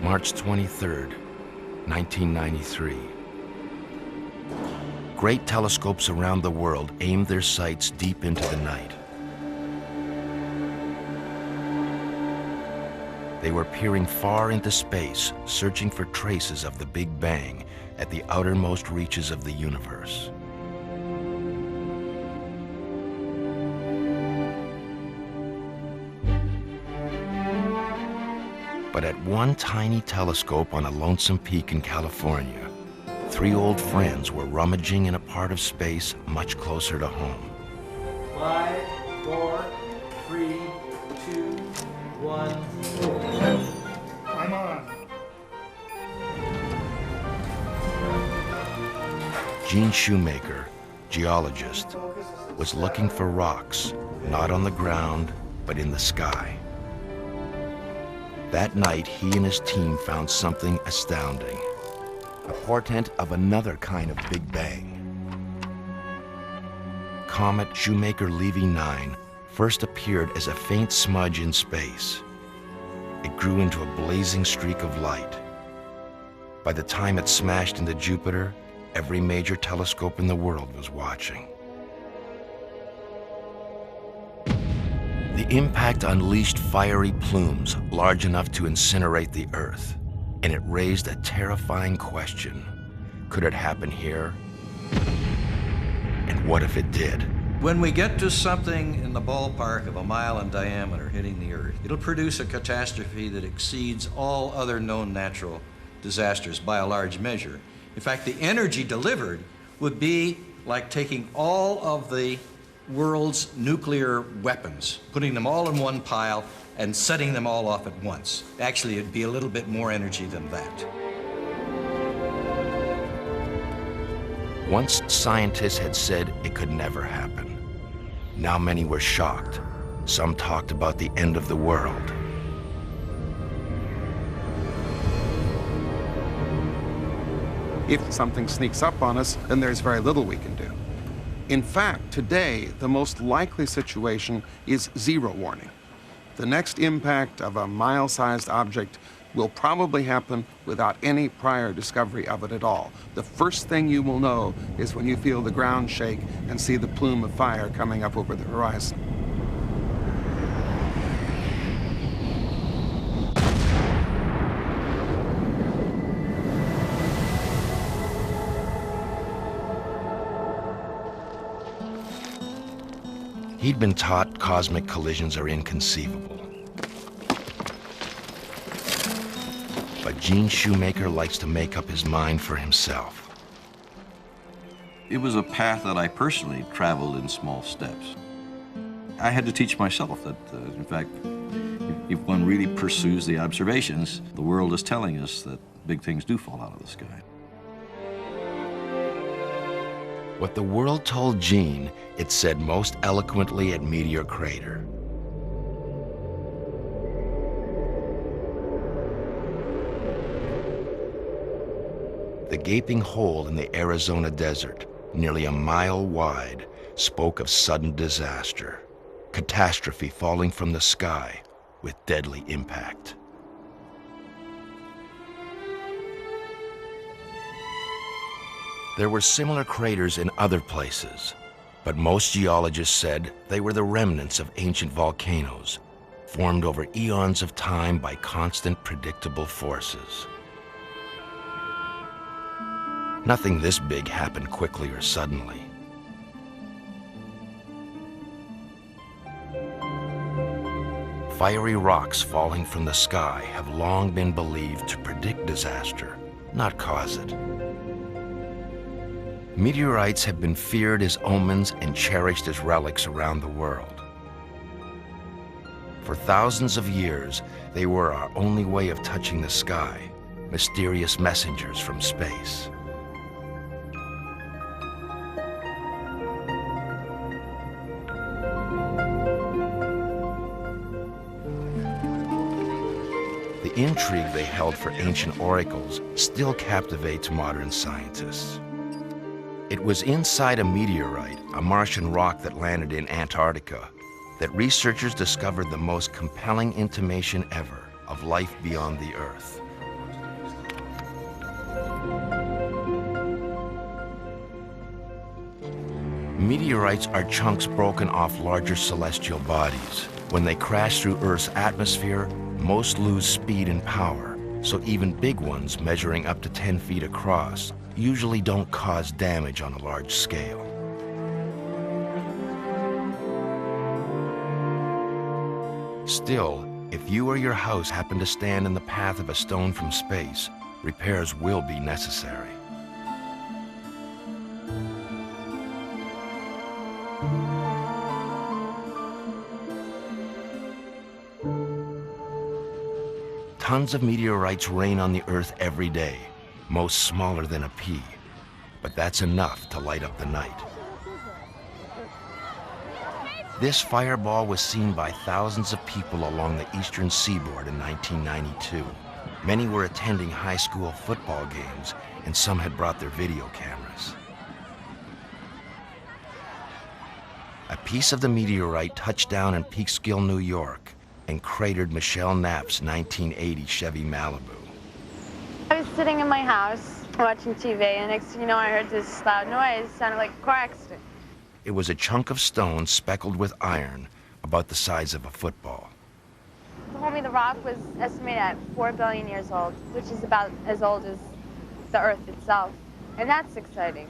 March 23rd, 1993. Great telescopes around the world aimed their sights deep into the night. They were peering far into space, searching for traces of the Big Bang at the outermost reaches of the universe. But at one tiny telescope on a lonesome peak in California, three old friends were rummaging in a part of space much closer to home. 5, 4, 3, 2, 1. I'm on. Gene Shoemaker, geologist, was looking for rocks, not on the ground, but in the sky. That night, he and his team found something astounding, a portent of another kind of Big Bang. Comet Shoemaker-Levy 9 first appeared as a faint smudge in space. It grew into a blazing streak of light. By the time it smashed into Jupiter, every major telescope in the world was watching. The impact unleashed fiery plumes large enough to incinerate the Earth, and it raised a terrifying question. Could it happen here? And what if it did? When we get to something in the ballpark of a mile in diameter hitting the Earth, it'll produce a catastrophe that exceeds all other known natural disasters by a large measure. In fact, the energy delivered would be like taking all of the world's nuclear weapons, putting them all in one pile and setting them all off at once. Actually, it'd be a little bit more energy than that. Once scientists had said it could never happen. Now many were shocked. Some talked about the end of the world. If something sneaks up on us, then there's very little we can do. In fact, today, the most likely situation is zero warning. The next impact of a mile-sized object will probably happen without any prior discovery of it at all. The first thing you will know is when you feel the ground shake and see the plume of fire coming up over the horizon. He'd been taught cosmic collisions are inconceivable. But Gene Shoemaker likes to make up his mind for himself. It was a path that I personally traveled in small steps. I had to teach myself that, in fact, if one really pursues the observations, the world is telling us that big things do fall out of the sky. What the world told Gene, it said most eloquently at Meteor Crater. The gaping hole in the Arizona desert, nearly a mile wide, spoke of sudden disaster, catastrophe falling from the sky with deadly impact. There were similar craters in other places, but most geologists said they were the remnants of ancient volcanoes, formed over eons of time by constant predictable forces. Nothing this big happened quickly or suddenly. Fiery rocks falling from the sky have long been believed to predict disaster, not cause it. Meteorites have been feared as omens and cherished as relics around the world. For thousands of years, they were our only way of touching the sky, mysterious messengers from space. The intrigue they held for ancient oracles still captivates modern scientists. It was inside a meteorite, a Martian rock that landed in Antarctica, that researchers discovered the most compelling intimation ever of life beyond the Earth. Meteorites are chunks broken off larger celestial bodies. When they crash through Earth's atmosphere, most lose speed and power, so even big ones measuring up to 10 feet across usually don't cause damage on a large scale. Still, if you or your house happen to stand in the path of a stone from space, repairs will be necessary. Tons of meteorites rain on the Earth every day, most smaller than a pea, but that's enough to light up the night. This fireball was seen by thousands of people along the eastern seaboard in 1992. Many were attending high school football games, and some had brought their video cameras. A piece of the meteorite touched down in Peekskill, New York, and cratered Michelle Knapp's 1980 Chevy Malibu. I was sitting in my house watching TV, and next thing you know, I heard this loud noise. It sounded like a car accident. It was a chunk of stone speckled with iron, about the size of a football. They told me the rock was estimated at 4 billion years old, which is about as old as the Earth itself. And that's exciting.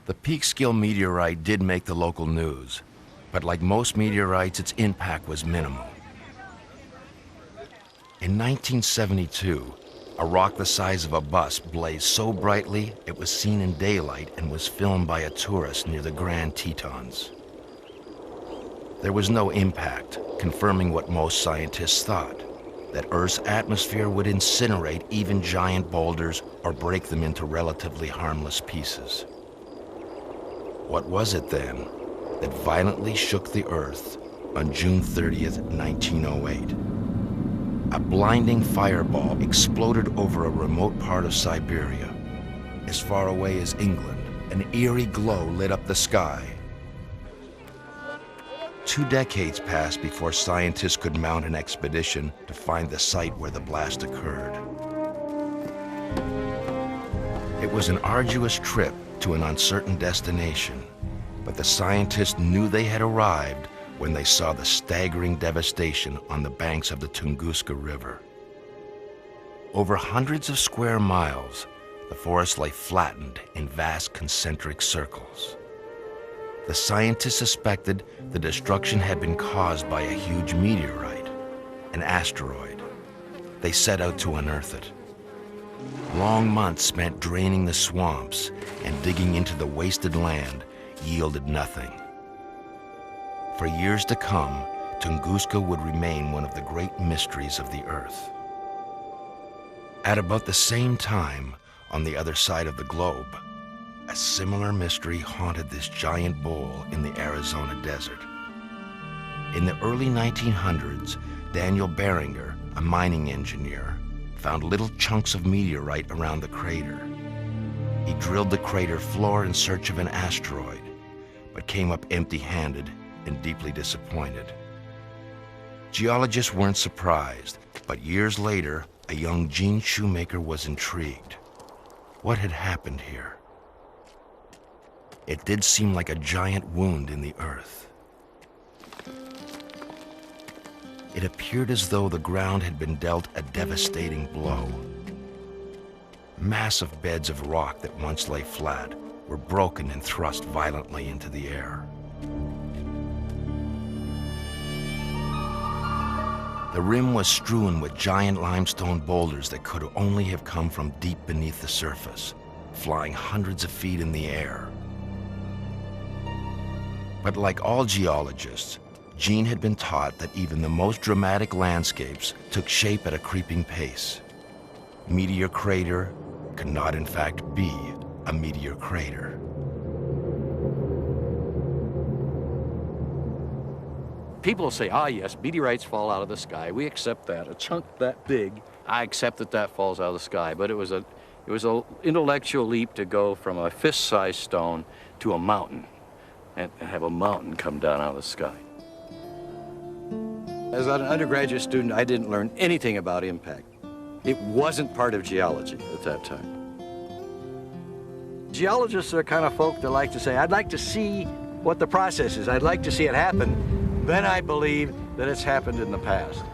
The Peekskill meteorite did make the local news, but like most meteorites, its impact was minimal. In 1972, a rock the size of a bus blazed so brightly it was seen in daylight and was filmed by a tourist near the Grand Tetons. There was no impact, confirming what most scientists thought, that Earth's atmosphere would incinerate even giant boulders or break them into relatively harmless pieces. What was it then that violently shook the Earth on June 30th, 1908? A blinding fireball exploded over a remote part of Siberia. As far away as England, an eerie glow lit up the sky. 2 decades passed before scientists could mount an expedition to find the site where the blast occurred. It was an arduous trip to an uncertain destination, but the scientists knew they had arrived when they saw the staggering devastation on the banks of the Tunguska River. Over hundreds of square miles, the forest lay flattened in vast concentric circles. The scientists suspected the destruction had been caused by a huge meteorite, an asteroid. They set out to unearth it. Long months spent draining the swamps and digging into the wasted land yielded nothing. For years to come, Tunguska would remain one of the great mysteries of the Earth. At about the same time, on the other side of the globe, a similar mystery haunted this giant bowl in the Arizona desert. In the early 1900s, Daniel Beringer, a mining engineer, found little chunks of meteorite around the crater. He drilled the crater floor in search of an asteroid, but came up empty-handed and deeply disappointed. Geologists weren't surprised, but years later, a young Gene Shoemaker was intrigued. What had happened here? It did seem like a giant wound in the earth. It appeared as though the ground had been dealt a devastating blow. Massive beds of rock that once lay flat were broken and thrust violently into the air. The rim was strewn with giant limestone boulders that could only have come from deep beneath the surface, flying hundreds of feet in the air. But like all geologists, Gene had been taught that even the most dramatic landscapes took shape at a creeping pace. Meteor crater could not in fact be a meteor crater. People say, ah, yes, meteorites fall out of the sky. We accept that. A chunk that big, I accept that that falls out of the sky. But it was an intellectual leap to go from a fist-sized stone to a mountain and have a mountain come down out of the sky. As an undergraduate student, I didn't learn anything about impact. It wasn't part of geology at that time. geologists are kind of folk that like to say, I'd like to see what the process is. I'd like to see it happen. Then I believe that it's happened in the past.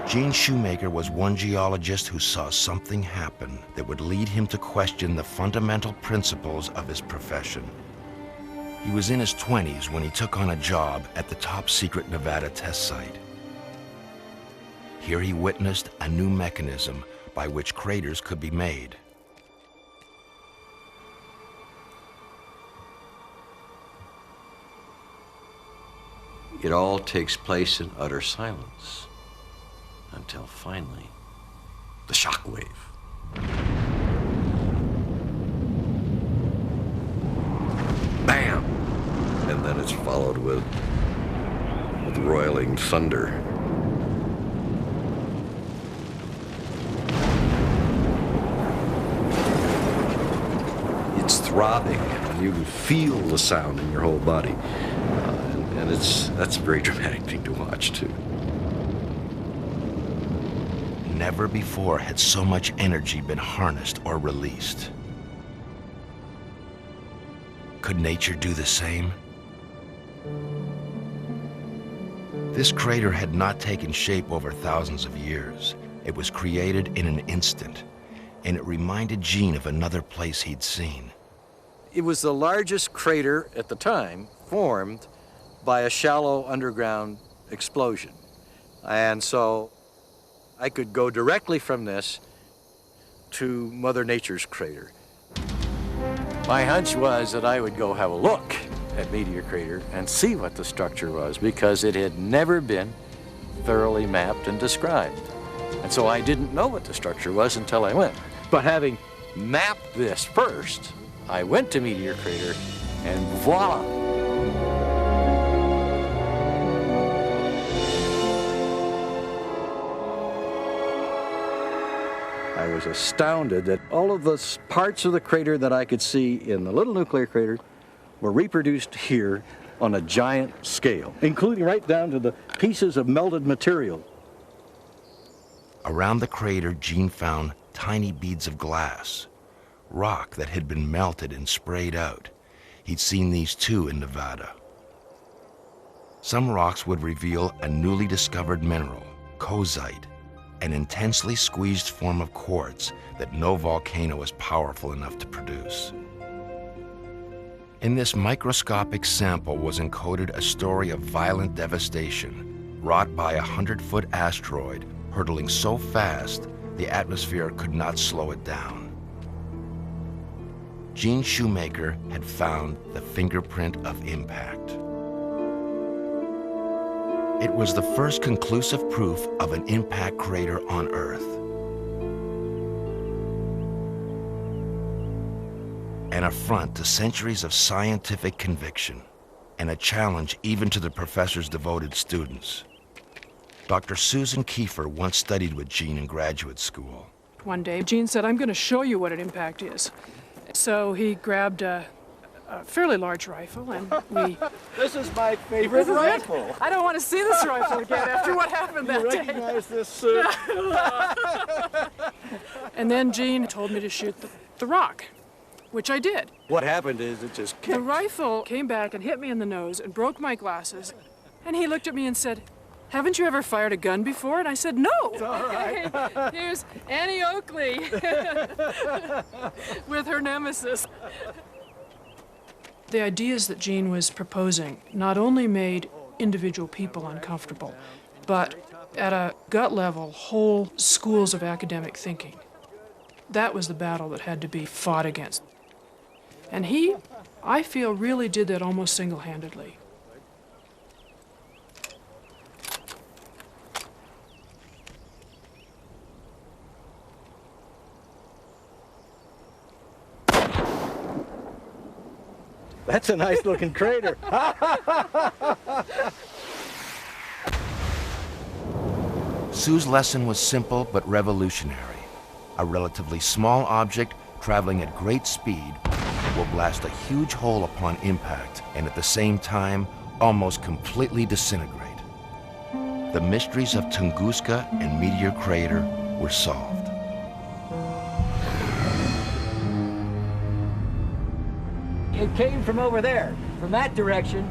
Gene Shoemaker was one geologist who saw something happen that would lead him to question the fundamental principles of his profession. He was in his 20s when he took on a job at the top-secret Nevada test site. Here he witnessed a new mechanism by which craters could be made. It all takes place in utter silence until finally the shock wave. Bam! And then it's followed with roiling thunder. It's throbbing, and you can feel the sound in your whole body. And that's a very dramatic thing to watch, too. Never before had so much energy been harnessed or released. Could nature do the same? This crater had not taken shape over thousands of years. It was created in an instant, and it reminded Gene of another place he'd seen. It was the largest crater at the time formed by a shallow underground explosion. And so I could go directly from this to Mother Nature's crater. My hunch was that I would go have a look at Meteor Crater and see what the structure was, because it had never been thoroughly mapped and described. And so I didn't know what the structure was until I went. But having mapped this first, I went to Meteor Crater, and voila! I was astounded that all of the parts of the crater that I could see in the little nuclear crater were reproduced here on a giant scale, including right down to the pieces of melted material. Around the crater, Gene found tiny beads of glass, rock that had been melted and sprayed out. He'd seen these too in Nevada. Some rocks would reveal a newly discovered mineral, kozite, an intensely squeezed form of quartz that no volcano is powerful enough to produce. In this microscopic sample was encoded a story of violent devastation wrought by a 100-foot asteroid hurtling so fast the atmosphere could not slow it down. Gene Shoemaker had found the fingerprint of impact. It was the first conclusive proof of an impact crater on Earth. An affront to centuries of scientific conviction, and a challenge even to the professor's devoted students. Dr. Susan Kiefer once studied with Gene in graduate school. One day, Gene said, I'm going to show you what an impact is. So he grabbed a fairly large rifle, and we... This is my favorite rifle. I don't want to see this rifle again after what happened that day. You recognize this suit? And then Gene told me to shoot the rock, which I did. What happened is it just kicked. The rifle came back and hit me in the nose and broke my glasses. And he looked at me and said, haven't you ever fired a gun before? And I said, no. It's all right. Here's Annie Oakley with her nemesis. The ideas that Gene was proposing not only made individual people uncomfortable, but at a gut level, whole schools of academic thinking. That was the battle that had to be fought against. And he, I feel, really did that almost single-handedly. That's a nice looking crater. Sue's lesson was simple but revolutionary. A relatively small object traveling at great speed will blast a huge hole upon impact and at the same time almost completely disintegrate. The mysteries of Tunguska and Meteor Crater were solved. it came from over there, from that direction.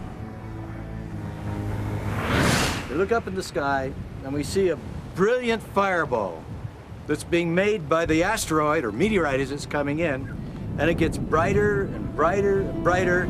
We look up in the sky, and we see a brilliant fireball that's being made by the asteroid, or meteorite as it's coming in, and it gets brighter and brighter and brighter.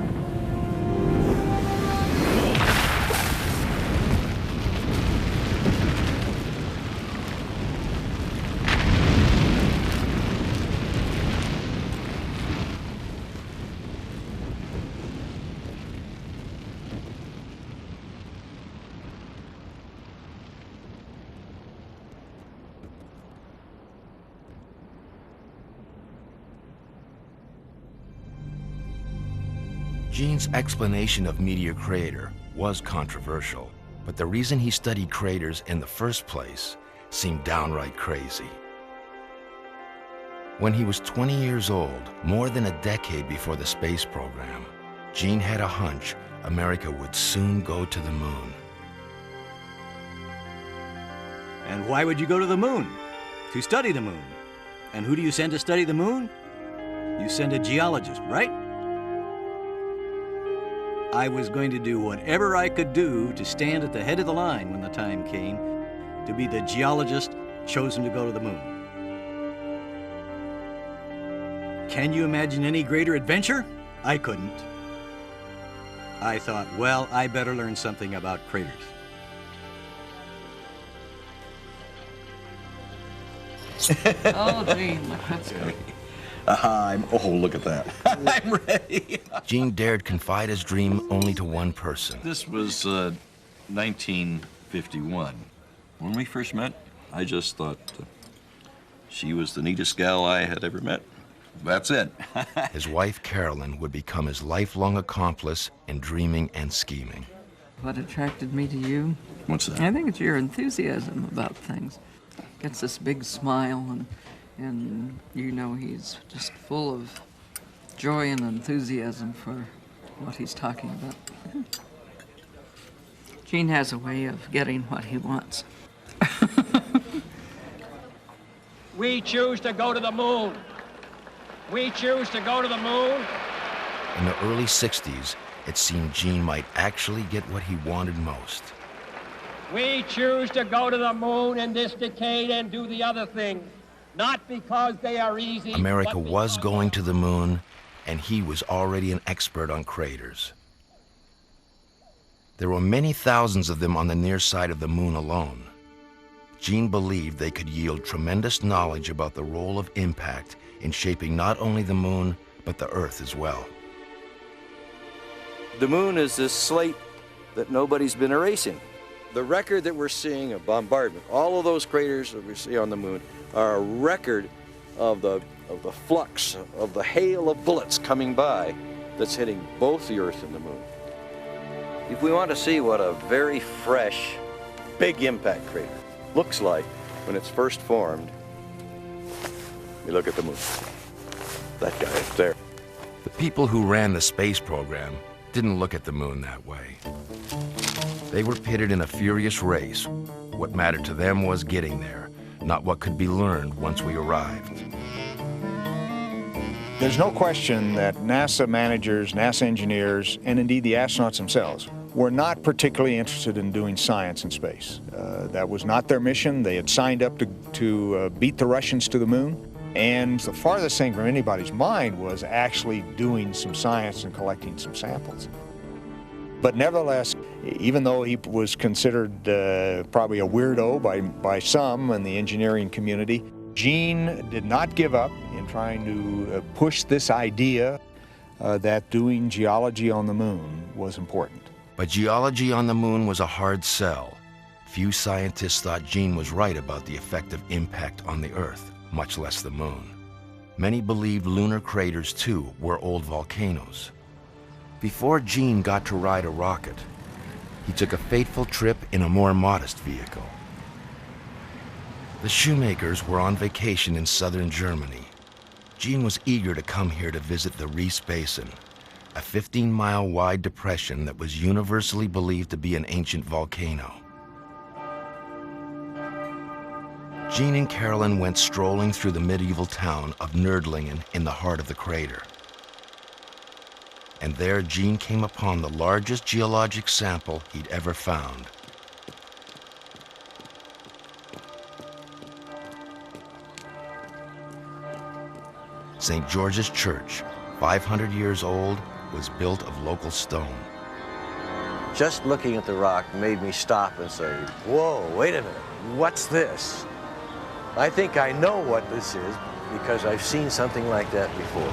Gene's explanation of meteor crater was controversial, but the reason he studied craters in the first place seemed downright crazy. When he was 20 years old, more than a decade before the space program, Gene had a hunch America would soon go to the moon. And why would you go to the moon? To study the moon. And who do you send to study the moon? You send a geologist, right? I was going to do whatever I could do to stand at the head of the line when the time came to be the geologist chosen to go to the moon. Can you imagine any greater adventure? I couldn't. I thought, well, I better learn something about craters. Oh, Gene, let's go. Oh, look at that. I'm ready. Gene dared confide his dream only to one person. This was 1951. When we first met, I just thought she was the neatest gal I had ever met. That's it. His wife, Carolyn, would become his lifelong accomplice in dreaming and scheming. What attracted me to you? What's that? I think it's your enthusiasm about things. Gets this big smile, and you know he's just full of joy and enthusiasm for what he's talking about. Gene has a way of getting what he wants. We choose to go to the moon. We choose to go to the moon. In the early 60s, it seemed Gene might actually get what he wanted most. We choose to go to the moon in this decade and do the other thing. Not because they are easy. America was going to the moon, and he was already an expert on craters. There were many thousands of them on the near side of the moon alone. Gene believed they could yield tremendous knowledge about the role of impact in shaping not only the moon, but the Earth as well. The moon is this slate that nobody's been erasing. The record that we're seeing of bombardment, all of those craters that we see on the moon, are a record of the flux, of the hail of bullets coming by that's hitting both the Earth and the moon. If we want to see what a very fresh, big impact crater looks like when it's first formed, we look at the moon. That guy up there. The people who ran the space program didn't look at the moon that way. They were pitted in a furious race. What mattered to them was getting there, not what could be learned once we arrived. There's no question that NASA managers, NASA engineers, and indeed the astronauts themselves were not particularly interested in doing science in space. That was not their mission. They had signed up to beat the Russians to the moon. And the farthest thing from anybody's mind was actually doing some science and collecting some samples. But nevertheless, even though he was considered probably a weirdo by some in the engineering community, Gene did not give up in trying to push this idea that doing geology on the moon was important. But geology on the moon was a hard sell. Few scientists thought Gene was right about the effect of impact on the Earth, much less the moon. Many believed lunar craters, too, were old volcanoes. Before Gene got to ride a rocket, he took a fateful trip in a more modest vehicle. The Shoemakers were on vacation in southern Germany. Gene was eager to come here to visit the Ries Basin, a 15-mile-wide depression that was universally believed to be an ancient volcano. Gene and Carolyn went strolling through the medieval town of Nördlingen in the heart of the crater. and there Gene came upon the largest geologic sample he'd ever found. St. George's Church, 500 years old, was built of local stone. Just looking at the rock made me stop and say, whoa, wait a minute, what's this? I think I know what this is because I've seen something like that before.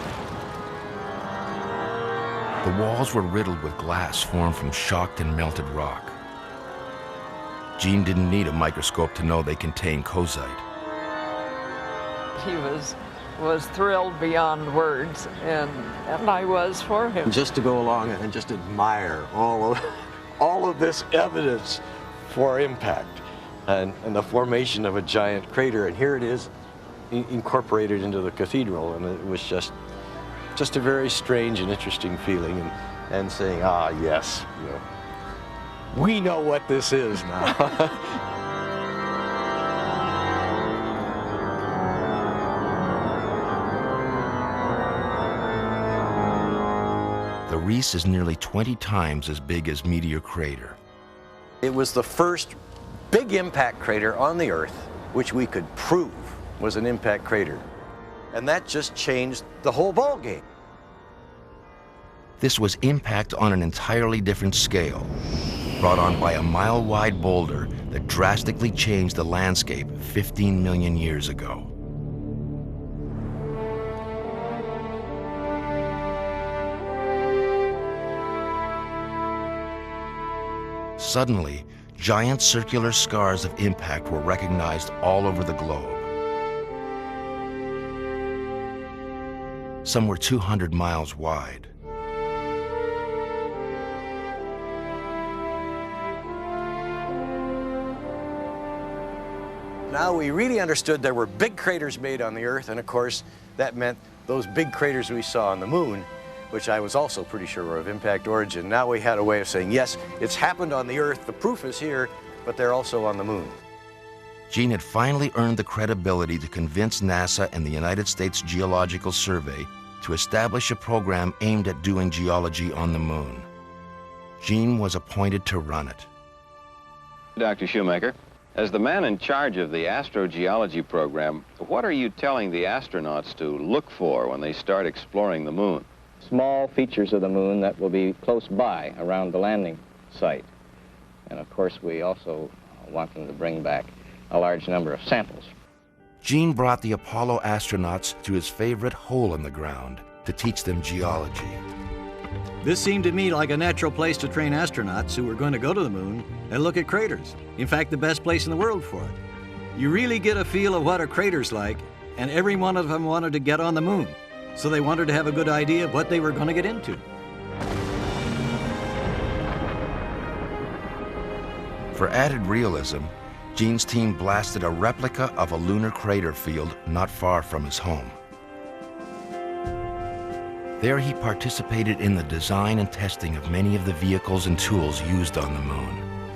The walls were riddled with glass formed from shocked and melted rock. Gene didn't need a microscope to know they contained kozite. He was thrilled beyond words, and I was for him. Just to go along and just admire all of this evidence for impact and the formation of a giant crater, and here it is incorporated into the cathedral, and it was just a very strange and interesting feeling, and saying, ah, yes, you know, we know what this is now. The Reese is nearly 20 times as big as Meteor Crater. It was the first big impact crater on the Earth which we could prove was an impact crater. And that just changed the whole ballgame. This was impact on an entirely different scale, brought on by a mile-wide boulder that drastically changed the landscape 15 million years ago. Suddenly, giant circular scars of impact were recognized all over the globe. Some were 200 miles wide. Now we really understood there were big craters made on the Earth, and of course that meant those big craters we saw on the Moon, which I was also pretty sure were of impact origin. Now we had a way of saying, yes, it's happened on the Earth, the proof is here, but they're also on the Moon. Gene had finally earned the credibility to convince NASA and the United States Geological Survey to establish a program aimed at doing geology on the Moon. Gene was appointed to run it. Dr. Shoemaker, as the man in charge of the astrogeology program, what are you telling the astronauts to look for when they start exploring the Moon? Small features of the Moon that will be close by around the landing site. And of course, we also want them to bring back a large number of samples. Gene brought the Apollo astronauts to his favorite hole in the ground to teach them geology. This seemed to me like a natural place to train astronauts who were going to go to the Moon and look at craters. In fact, the best place in the world for it. You really get a feel of what a crater's like, and every one of them wanted to get on the Moon. So they wanted to have a good idea of what they were going to get into. For added realism, Gene's team blasted a replica of a lunar crater field not far from his home. There he participated in the design and testing of many of the vehicles and tools used on the Moon.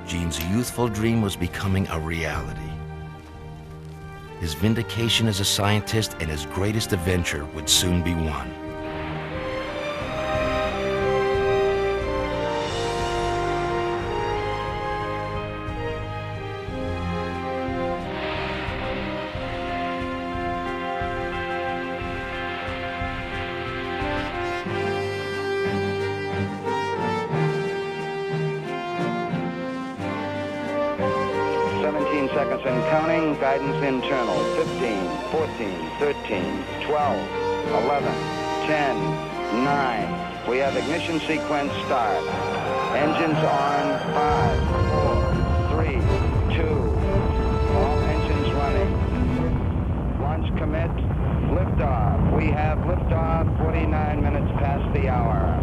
Gene's youthful dream was becoming a reality. His vindication as a scientist and his greatest adventure would soon be won. Seconds and counting. Guidance internal. 15, 14, 13, 12, 11, 10, 9. We have ignition sequence start. Engines on. 5, 4, 3, 2. All engines running. Launch commit. Liftoff. We have liftoff 49 minutes past the hour.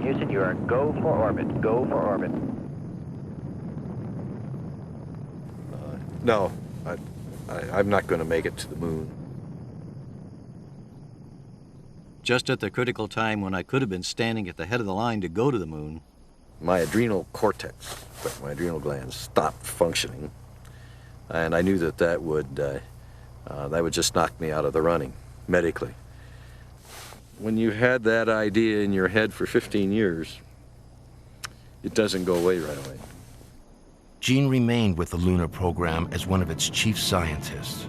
Houston, you are go for orbit. Go for orbit. No, I'm not going to make it to the Moon. Just at the critical time when I could have been standing at the head of the line to go to the Moon, my adrenal cortex, my adrenal glands, stopped functioning. And I knew that that would just knock me out of the running, medically. When you had that idea in your head for 15 years, it doesn't go away right away. Gene remained with the lunar program as one of its chief scientists.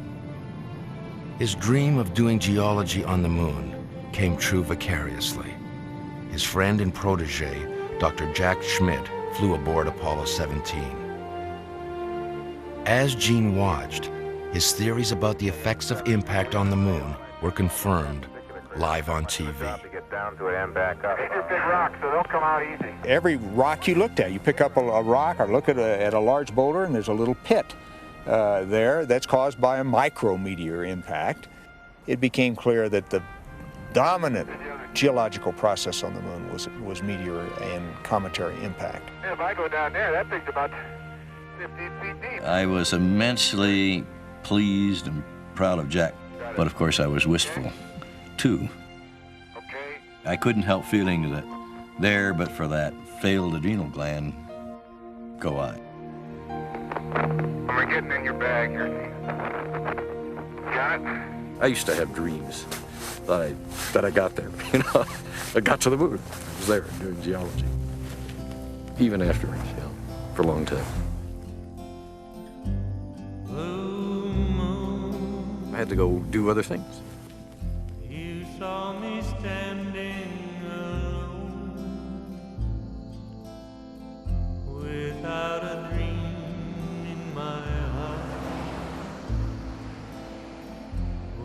His dream of doing geology on the moon came true vicariously. His friend and protege, Dr. Jack Schmidt, flew aboard Apollo 17. As Gene watched, his theories about the effects of impact on the moon were confirmed live on TV. Every rock you looked at, you pick up a rock or look at a large boulder, and there's a little pit there that's caused by a micrometeor impact. It became clear that the dominant geological process on the moon was meteor and cometary impact. If I go down there, that thing's about 15 feet deep. I was immensely pleased and proud of Jack, but of course I was wistful too. I couldn't help feeling that there, but for that failed adrenal gland, go I. We're getting in your bag here. Got it? I used to have dreams that I got there, you know. I got to the moon. I was there doing geology. Even afterwards, you know, for a long time. I had to go do other things. You saw me standing alone, without a dream in my heart,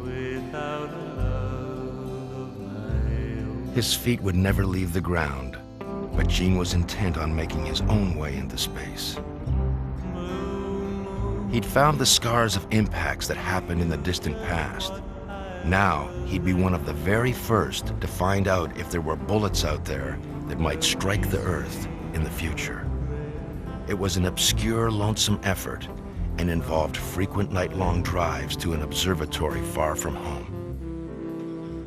without a love of my own. His feet would never leave the ground, but Gene was intent on making his own way into space. He'd found the scars of impacts that happened in the distant past. Now, he'd be one of the very first to find out if there were bullets out there that might strike the Earth in the future. It was an obscure, lonesome effort and involved frequent night-long drives to an observatory far from home.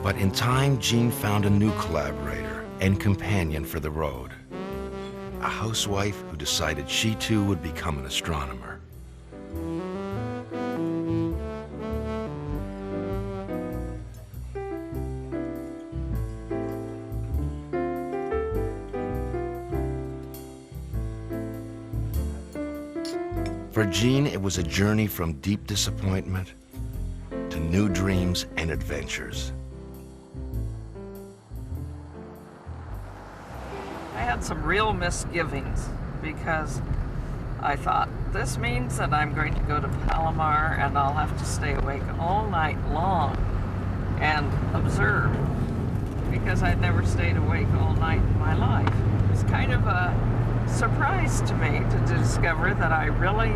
But in time, Gene found a new collaborator and companion for the road, a housewife who decided she too would become an astronomer. For Gene, it was a journey from deep disappointment to new dreams and adventures. I had some real misgivings because I thought, this means that I'm going to go to Palomar and I'll have to stay awake all night long and observe, because I'd never stayed awake all night in my life. It was kind of a surprise to me to discover that I really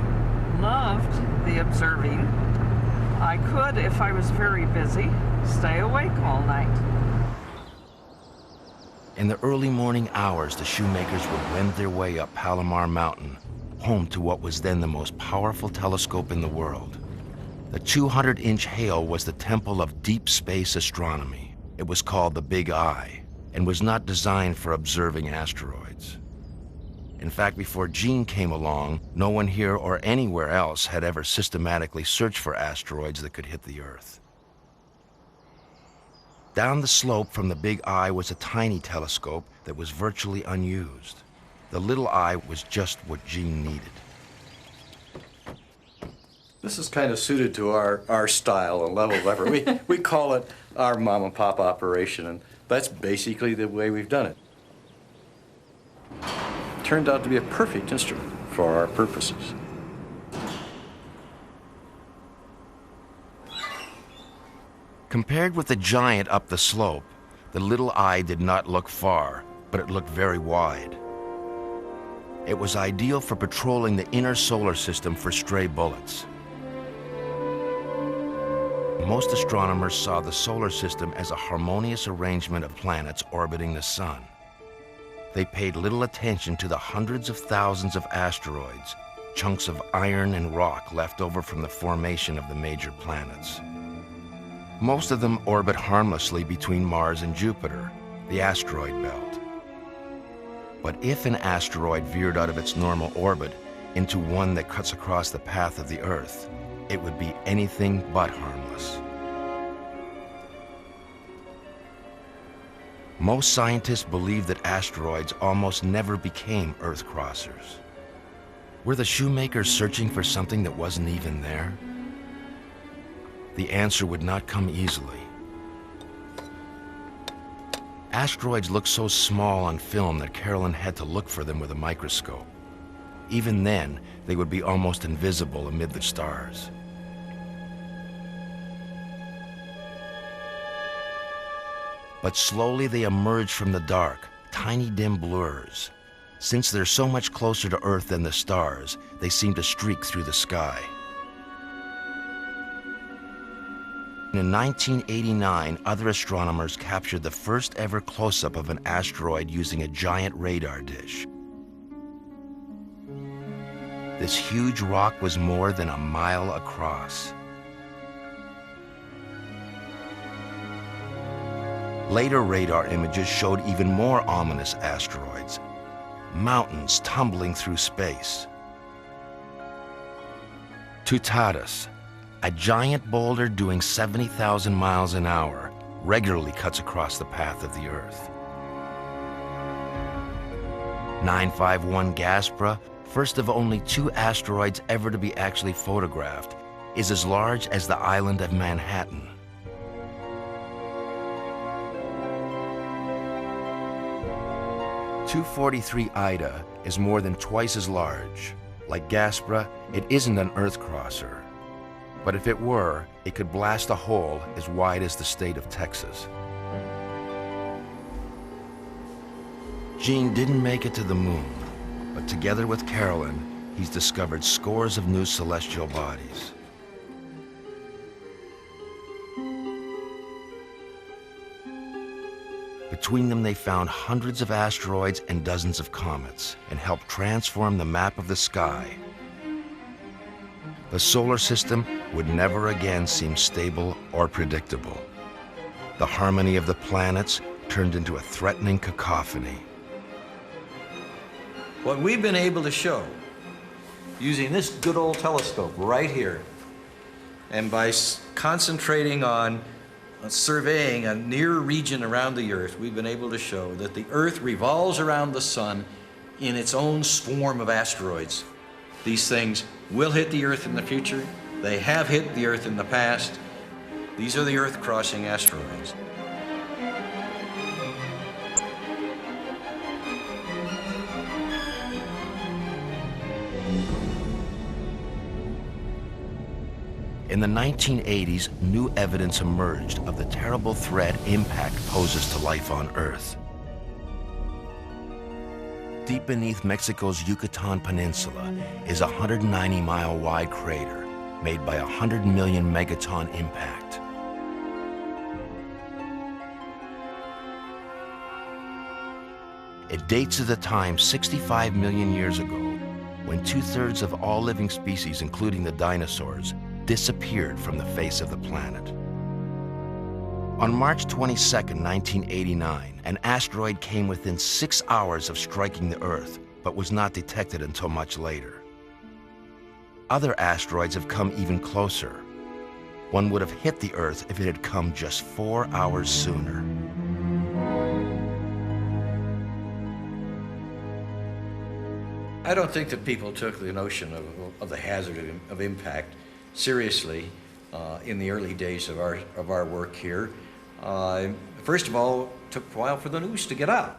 loved the observing. I could, if I was very busy, stay awake all night. In the early morning hours, the Shoemakers would wend their way up Palomar Mountain, home to what was then the most powerful telescope in the world. The 200-inch Hale was the temple of deep space astronomy. It was called the Big Eye and was not designed for observing asteroids. In fact, before Gene came along, no one here or anywhere else had ever systematically searched for asteroids that could hit the Earth. Down the slope from the Big Eye was a tiny telescope that was virtually unused. The Little Eye was just what Gene needed. This is kind of suited to our style and level of effort. We call it our mom and pop operation, and that's basically the way we've done it. Turned out to be a perfect instrument for our purposes. Compared with the giant up the slope, the Little Eye did not look far, but it looked very wide. It was ideal for patrolling the inner solar system for stray bullets. Most astronomers saw the solar system as a harmonious arrangement of planets orbiting the sun. They paid little attention to the hundreds of thousands of asteroids, chunks of iron and rock left over from the formation of the major planets. Most of them orbit harmlessly between Mars and Jupiter, the asteroid belt. But if an asteroid veered out of its normal orbit, into one that cuts across the path of the Earth, it would be anything but harmless. Most scientists believe that asteroids almost never became Earth crossers. Were the Shoemakers searching for something that wasn't even there? The answer would not come easily. Asteroids look so small on film that Carolyn had to look for them with a microscope. Even then, they would be almost invisible amid the stars. But slowly they emerge from the dark, tiny dim blurs. Since they're so much closer to Earth than the stars, they seem to streak through the sky. In 1989, other astronomers captured the first ever close-up of an asteroid using a giant radar dish. This huge rock was more than a mile across. Later radar images showed even more ominous asteroids, mountains tumbling through space. Toutatis, a giant boulder doing 70,000 miles an hour, regularly cuts across the path of the Earth. 951 Gaspra, first of only 2 asteroids ever to be actually photographed, is as large as the island of Manhattan. (243 Ida is more than twice as large. Like Gaspra, it isn't an Earth crosser. But if it were, it could blast a hole as wide as the state of Texas. Gene didn't make it to the moon, but together with Carolyn, he's discovered scores of new celestial bodies. Between them, they found hundreds of asteroids and dozens of comets, and helped transform the map of the sky. The solar system would never again seem stable or predictable. The harmony of the planets turned into a threatening cacophony. What we've been able to show, using this good old telescope right here, and by concentrating on surveying a near region around the Earth, we've been able to show that the Earth revolves around the Sun in its own swarm of asteroids. These things will hit the Earth in the future. They have hit the Earth in the past. These are the Earth-crossing asteroids. In the 1980s, new evidence emerged of the terrible threat impact poses to life on Earth. Deep beneath Mexico's Yucatan Peninsula is a 190-mile wide crater made by a 100 million megaton impact. It dates to the time 65 million years ago, when 2/3 of all living species, including the dinosaurs, disappeared from the face of the planet. On March 22, 1989, an asteroid came within 6 hours of striking the Earth, but was not detected until much later. Other asteroids have come even closer. One would have hit the Earth if it had come just 4 hours sooner. I don't think that people took the notion of the hazard of impact seriously in the early days of our work here. First of all, it took a while for the news to get out.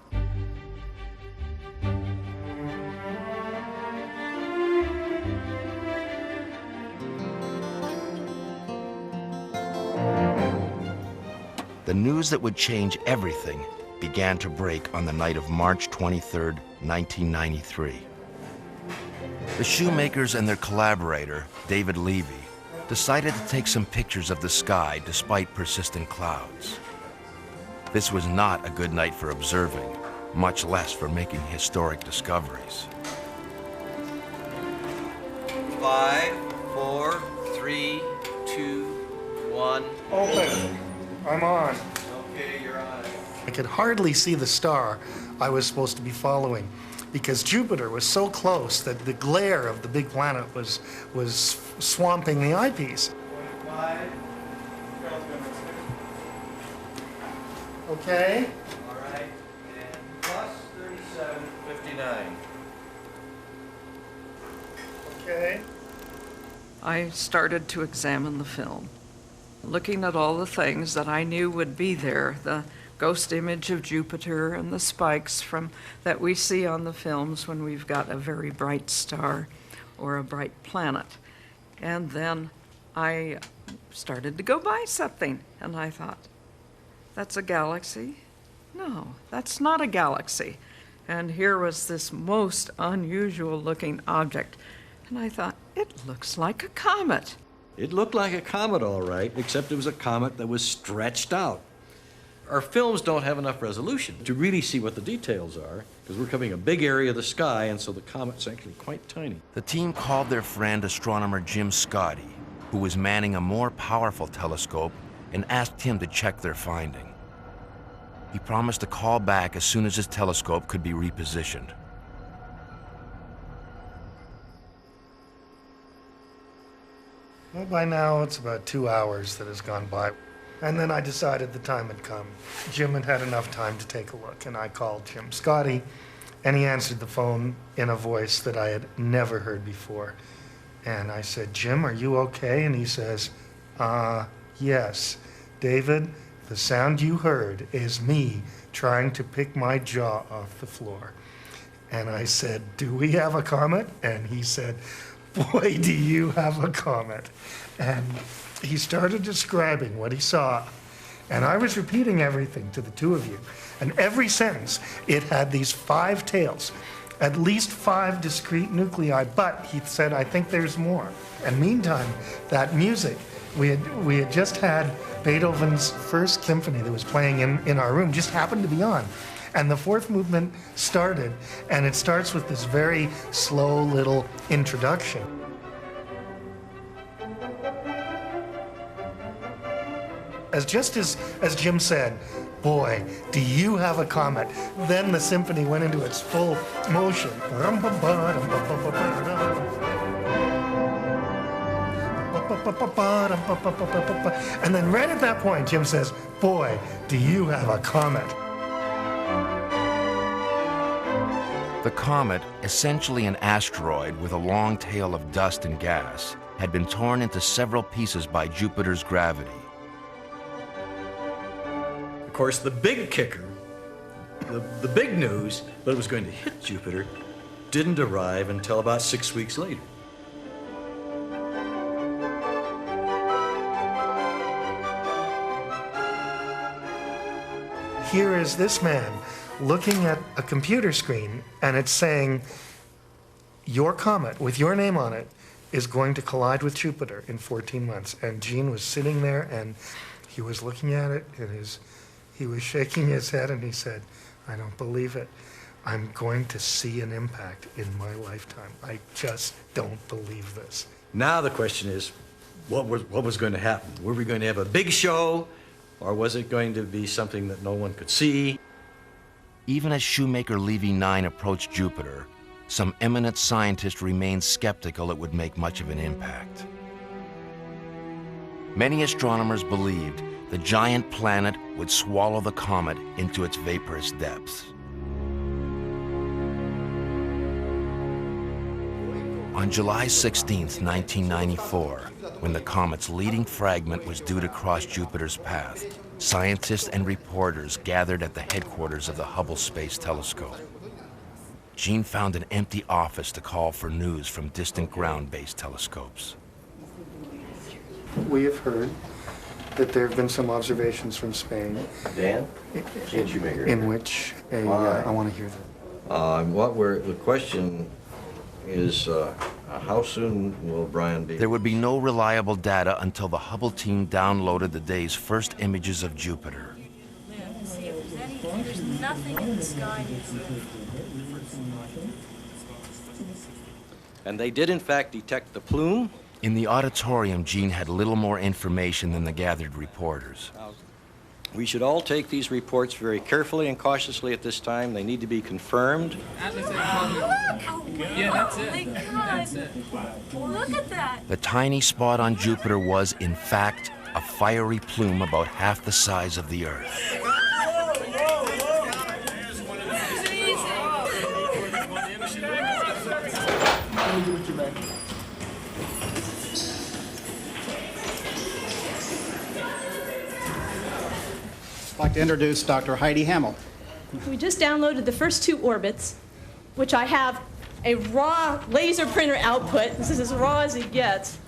The news that would change everything began to break on the night of March 23, 1993. The Shoemakers and their collaborator, David Levy, decided to take some pictures of the sky despite persistent clouds. This was not a good night for observing, much less for making historic discoveries. 5, 4, 3, 2, 1. Open. I'm on. Okay, you're on. I could hardly see the star I was supposed to be following because Jupiter was so close that the glare of the big planet was swamping the eyepiece. 25. Okay. All right, and plus 37.59. Okay. I started to examine the film, looking at all the things that I knew would be there, the ghost image of Jupiter and the spikes that we see on the films when we've got a very bright star or a bright planet. And then I started to go by something, and I thought, that's a galaxy? No, that's not a galaxy. And here was this most unusual looking object. And I thought, it looks like a comet. It looked like a comet, all right, except it was a comet that was stretched out. Our films don't have enough resolution to really see what the details are, because we're covering a big area of the sky, and so the comet's actually quite tiny. The team called their friend astronomer Jim Scotty, who was manning a more powerful telescope, and asked him to check their finding. He promised to call back as soon as his telescope could be repositioned. Well, by now it's about 2 hours that has gone by. And then I decided the time had come. Jim had had enough time to take a look, and I called Jim Scotty, and he answered the phone in a voice that I had never heard before. And I said, Jim, are you okay? And he says, yes. David, the sound you heard is me trying to pick my jaw off the floor. And I said, do we have a comet? And he said, boy, do you have a comet. And he started describing what he saw. And I was repeating everything to the two of you. And every sentence, it had these 5 tails, at least 5 discrete nuclei, but he said, I think there's more. And meantime, that music, we had just had Beethoven's First Symphony that was playing in our room, just happened to be on. And the 4th movement started, and it starts with this very slow little introduction. As Jim said, boy, do you have a comet? Then the symphony went into its full motion. And then right at that point, Jim says, boy, do you have a comet? The comet, essentially an asteroid with a long tail of dust and gas, had been torn into several pieces by Jupiter's gravity. Of course, the big kicker, the big news that it was going to hit Jupiter, didn't arrive until about 6 weeks later. Here is this man looking at a computer screen, and it's saying, your comet, with your name on it, is going to collide with Jupiter in 14 months. And Gene was sitting there, and he was looking at it, and he was shaking his head, and he said, I don't believe it. I'm going to see an impact in my lifetime. I just don't believe this. Now the question is, what was going to happen? Were we going to have a big show, or was it going to be something that no one could see? Even as Shoemaker Levy 9 approached Jupiter, some eminent scientists remained skeptical it would make much of an impact. Many astronomers believed the giant planet would swallow the comet into its vaporous depths. On July 16, 1994, when the comet's leading fragment was due to cross Jupiter's path, scientists and reporters gathered at the headquarters of the Hubble Space Telescope. Gene found an empty office to call for news from distant ground-based telescopes. We have heard that there have been some observations from Spain. Dan? Gene Shoemaker. In which I want to hear that. The question is, how soon will Brian be? There would be no reliable data until the Hubble team downloaded the day's first images of Jupiter. See if there's nothing in the sky. And they did, in fact, detect the plume. In the auditorium, Gene had little more information than the gathered reporters. We should all take these reports very carefully and cautiously at this time. They need to be confirmed. Yeah, that's it. That's it. Look at that. The tiny spot on Jupiter was, in fact, a fiery plume about half the size of the Earth. I'd like to introduce Dr. Heidi Hamill. We just downloaded the first 2 orbits, which I have a raw laser printer output. This is as raw as it gets.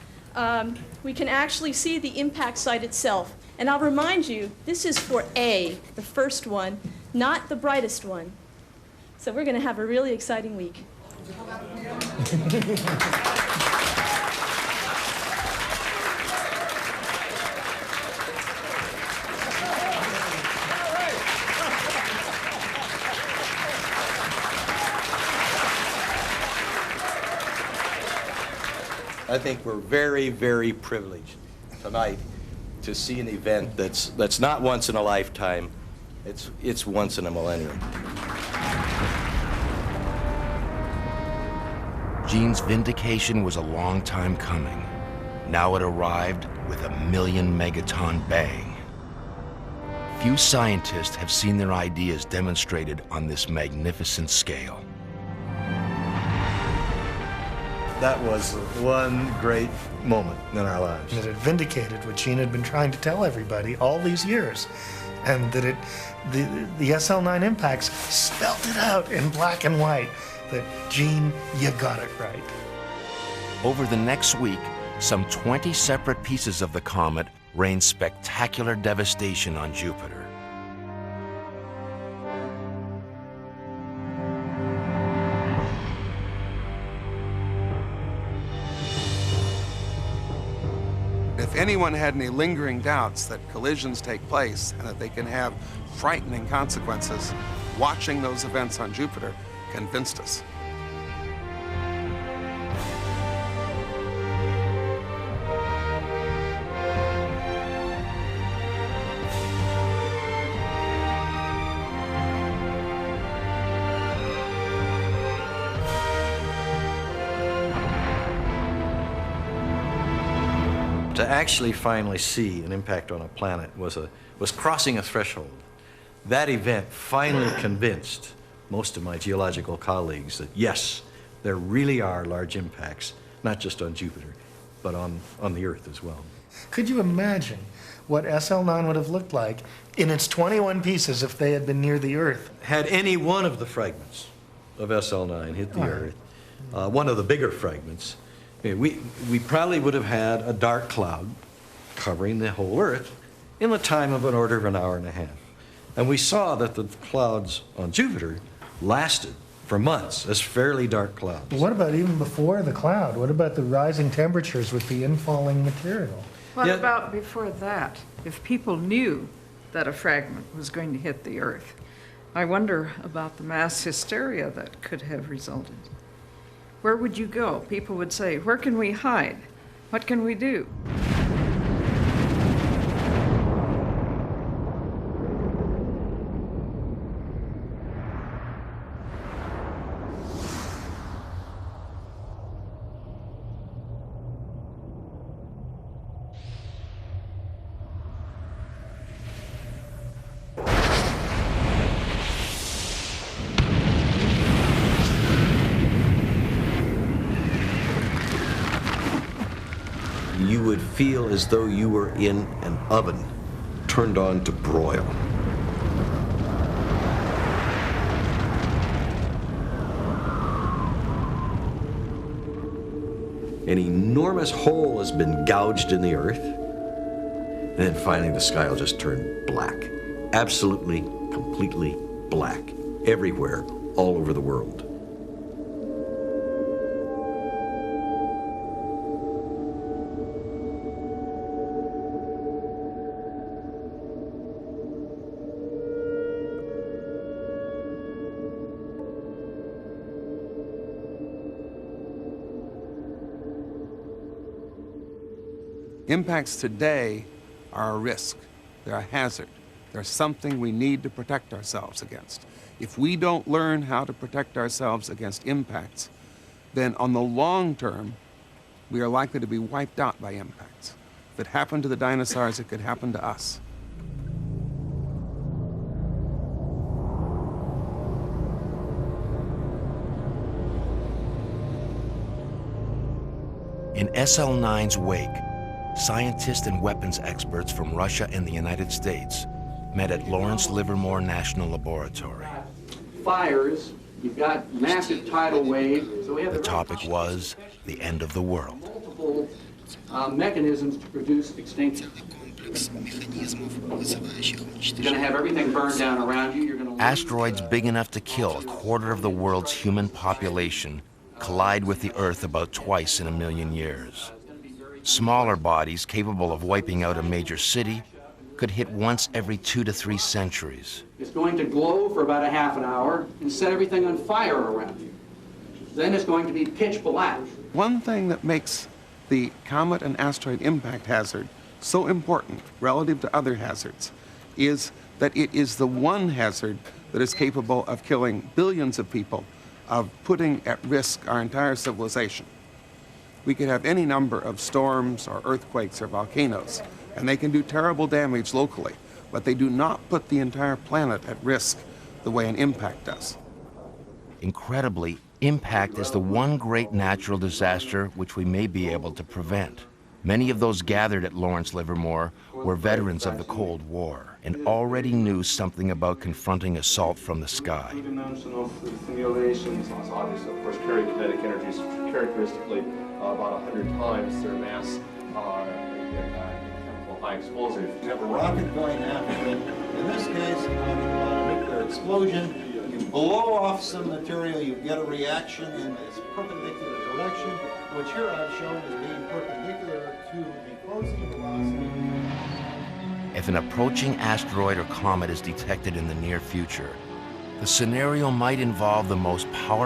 We can actually see the impact site itself. And I'll remind you, this is for A, the first one, not the brightest one. So we're going to have a really exciting week. I think we're very, very privileged tonight to see an event that's not once in a lifetime, it's once in a millennium. Gene's vindication was a long time coming. Now it arrived with a 1,000,000 megaton bang. Few scientists have seen their ideas demonstrated on this magnificent scale. That was one great moment in our lives. That it vindicated what Gene had been trying to tell everybody all these years. And that the SL9 impacts spelled it out in black and white. That, Gene, you got it right. Over the next week, some 20 separate pieces of the comet rained spectacular devastation on Jupiter. If anyone had any lingering doubts that collisions take place and that they can have frightening consequences, watching those events on Jupiter convinced us. To actually finally see an impact on a planet was crossing a threshold. That event finally convinced most of my geological colleagues that yes, there really are large impacts, not just on Jupiter, but on the Earth as well. Could you imagine what SL9 would have looked like in its 21 pieces if they had been near the Earth? Had any one of the fragments of SL9 hit the Earth, one of the bigger fragments, we probably would have had a dark cloud covering the whole Earth in the time of an order of an hour and a half. And we saw that the clouds on Jupiter lasted for months as fairly dark clouds. But what about even before the cloud? What about the rising temperatures with the infalling material? What about before that? If people knew that a fragment was going to hit the Earth, I wonder about the mass hysteria that could have resulted. Where would you go? People would say, where can we hide? What can we do? You would feel as though you were in an oven turned on to broil. An enormous hole has been gouged in the Earth, and then finally the sky will just turn black. Absolutely, completely black. Everywhere, all over the world. Impacts today are a risk. They're a hazard. There's something we need to protect ourselves against. If we don't learn how to protect ourselves against impacts, then on the long term, we are likely to be wiped out by impacts. If it happened to the dinosaurs, it could happen to us. In SL9's wake, scientists and weapons experts from Russia and the United States met at Lawrence Livermore National Laboratory. Fires, you've got massive tidal waves. So we have The topic was the end of the world. multiple mechanisms to produce extinction. You're going to have everything burned down around you. You're going to Asteroids big enough to kill a quarter of the world's human population collide with the Earth about twice in a million years. Smaller bodies capable of wiping out a major city could hit once every 2 to 3 centuries. It's going to glow for about a half an hour and set everything on fire around you. Then it's going to be pitch black. One thing that makes the comet and asteroid impact hazard so important relative to other hazards is that it is the one hazard that is capable of killing billions of people, of putting at risk our entire civilization. We could have any number of storms or earthquakes or volcanoes, and they can do terrible damage locally, but they do not put the entire planet at risk the way an impact does. Incredibly, impact is the one great natural disaster which we may be able to prevent. Many of those gathered at Lawrence Livermore were veterans of the Cold War and already knew something about confronting assault from the sky. Three-dimensional simulations obviously, of course, carry kinetic energies characteristically about 100 times their mass in chemical high explosive. You have a rocket going after it. In this case, a nuclear explosion. You blow off some material, you get a reaction in this perpendicular direction, which here I've shown as being perpendicular to the closing velocity. If an approaching asteroid or comet is detected in the near future, the scenario might involve the most powerful